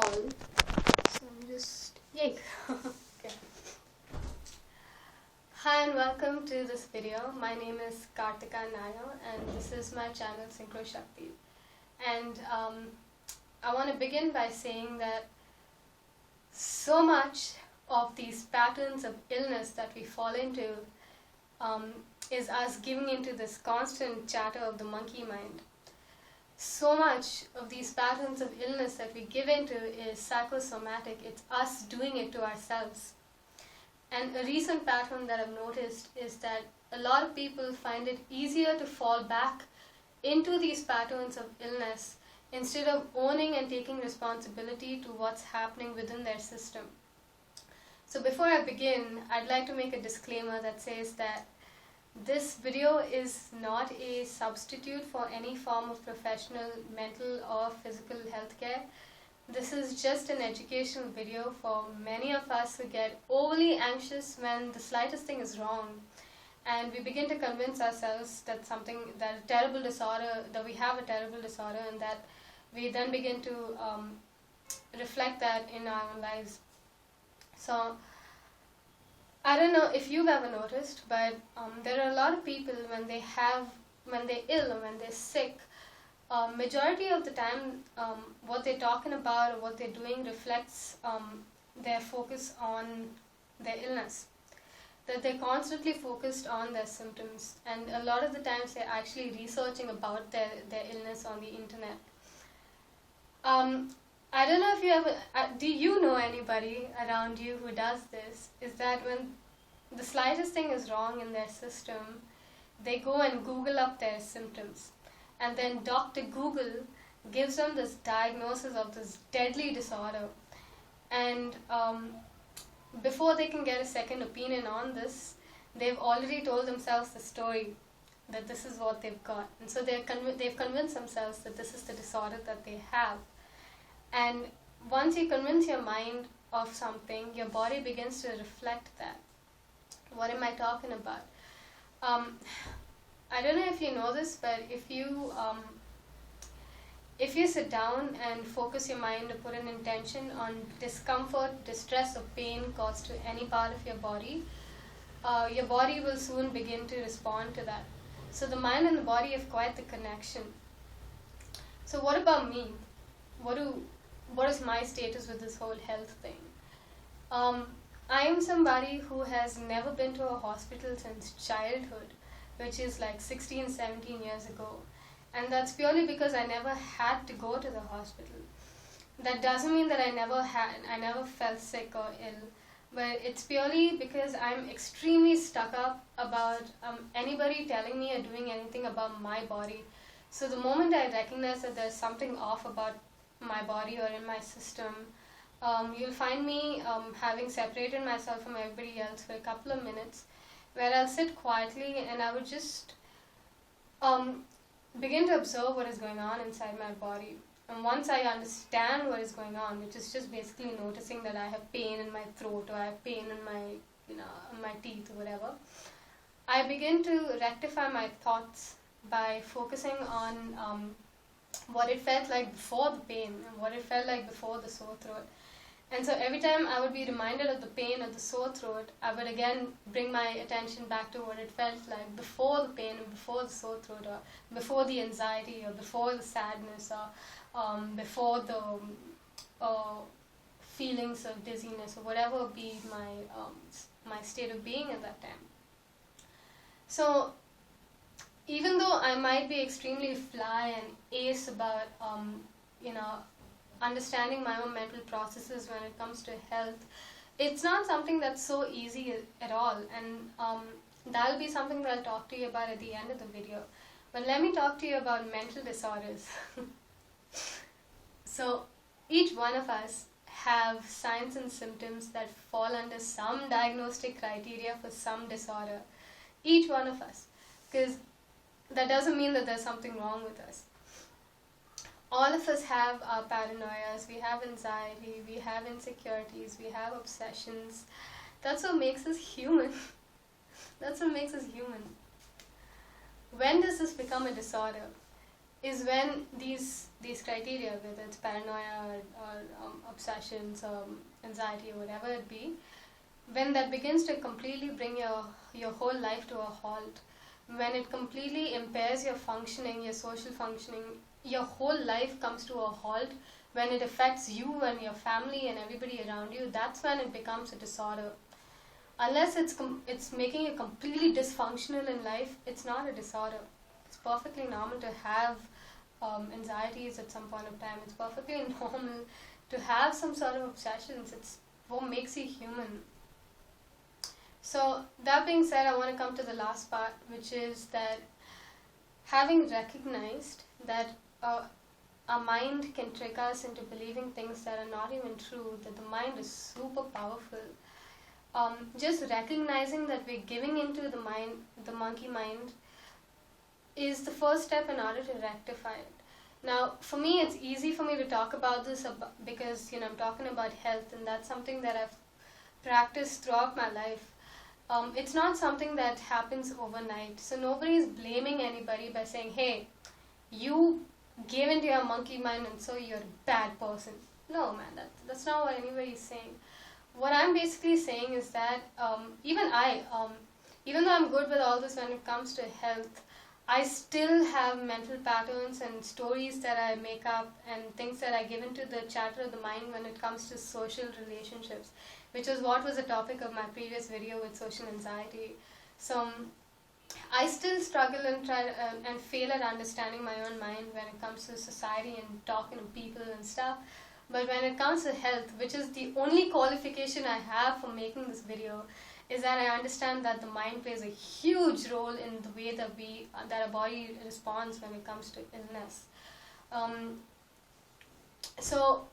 all. So I'm just, yay. Okay. Hi and welcome to this video. My name is Kartika Nair and this is my channel Synchro Shakti. And I want to begin by saying that so much of these patterns of illness that we fall into is us giving into this constant chatter of the monkey mind. So much of these patterns of illness that we give into is psychosomatic. It's us doing it to ourselves. And a recent pattern that I've noticed is that a lot of people find it easier to fall back into these patterns of illness instead of owning and taking responsibility to what's happening within their system. So before I begin, I'd like to make a disclaimer that says that this video is not a substitute for any form of professional mental or physical health care. This is just an educational video for many of us who get overly anxious when the slightest thing is wrong, and we begin to convince ourselves that we have a terrible disorder, and that we then begin to reflect that in our own lives. So I don't know if you've ever noticed, but there are a lot of people when they're ill or when they're sick, majority of the time what they're talking about or what they're doing reflects their focus on their illness. That they're constantly focused on their symptoms, and a lot of the times they're actually researching about their illness on the internet. I don't know if you ever, do you know anybody around you who does this? Is that when the slightest thing is wrong in their system, they go and Google up their symptoms. And then Dr. Google gives them this diagnosis of this deadly disorder. And before they can get a second opinion on this, they've already told themselves the story that this is what they've got. And so they've convinced themselves that this is the disorder that they have. And once you convince your mind of something, your body begins to reflect that. What am I talking about? I don't know if you know this, but if you sit down and focus your mind to put an intention on discomfort, distress or pain caused to any part of your body will soon begin to respond to that. So the mind and the body have quite the connection. So what about me? What is my status with this whole health thing? I am somebody who has never been to a hospital since childhood, which is like 16, 17 years ago. And that's purely because I never had to go to the hospital. That doesn't mean that I never felt sick or ill, but it's purely because I'm extremely stuck up about anybody telling me or doing anything about my body. So the moment I recognize that there's something off about my body or in my system, you'll find me having separated myself from everybody else for a couple of minutes, where I'll sit quietly and I would just begin to observe what is going on inside my body. And once I understand what is going on, which is just basically noticing that I have pain in my throat or I have pain in my teeth or whatever, I begin to rectify my thoughts by focusing on what it felt like before the pain and what it felt like before the sore throat. And so every time I would be reminded of the pain or the sore throat, I would again bring my attention back to what it felt like before the pain or before the sore throat, or before the anxiety or before the sadness, or before the feelings of dizziness or whatever be my state of being at that time. So even though I might be extremely fly and ace about understanding my own mental processes when it comes to health, it's not something that's so easy at all, and that'll be something that I'll talk to you about at the end of the video. But let me talk to you about mental disorders. So each one of us have signs and symptoms that fall under some diagnostic criteria for some disorder. Each one of us, because that doesn't mean that there's something wrong with us. All of us have our paranoias, we have anxiety, we have insecurities, we have obsessions. That's what makes us human. That's what makes us human. When does this become a disorder? is when these criteria, whether it's paranoia or obsessions, anxiety, or whatever it be, when that begins to completely bring your whole life to a halt, when it completely impairs your functioning, your social functioning, your whole life comes to a halt, when it affects you and your family and everybody around you, that's when it becomes a disorder. Unless it's making you completely dysfunctional in life, it's not a disorder. It's perfectly normal to have anxieties at some point of time. It's perfectly normal to have some sort of obsessions. It's what makes you human. So that being said, I want to come to the last part, which is that having recognized that our mind can trick us into believing things that are not even true, that the mind is super powerful. Just recognizing that we're giving into the monkey mind, is the first step in order to rectify it. Now, for me, it's easy for me to talk about this because I'm talking about health, and that's something that I've practiced throughout my life. It's not something that happens overnight. So nobody is blaming anybody by saying, hey, you gave into your monkey mind and so you're a bad person. No, man, that's not what anybody is saying. What I'm basically saying is that even though I'm good with all this when it comes to health, I still have mental patterns and stories that I make up and things that I give into the chatter of the mind when it comes to social relationships, which is what was the topic of my previous video with social anxiety. So I still struggle and try and fail at understanding my own mind when it comes to society and talking to people and stuff. But when it comes to health, which is the only qualification I have for making this video, is that I understand that the mind plays a huge role in the way that our body responds when it comes to illness. So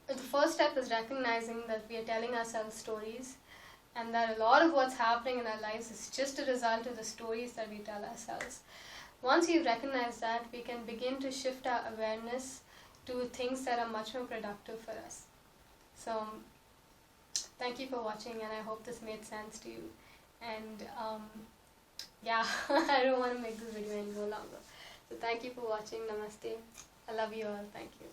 the first step is recognizing that we are telling ourselves stories, and that a lot of what's happening in our lives is just a result of the stories that we tell ourselves. Once you recognize that, we can begin to shift our awareness to things that are much more productive for us. So thank you for watching, and I hope this made sense to you. And yeah, I don't want to make this video any more longer. So thank you for watching. Namaste. I love you all. Thank you.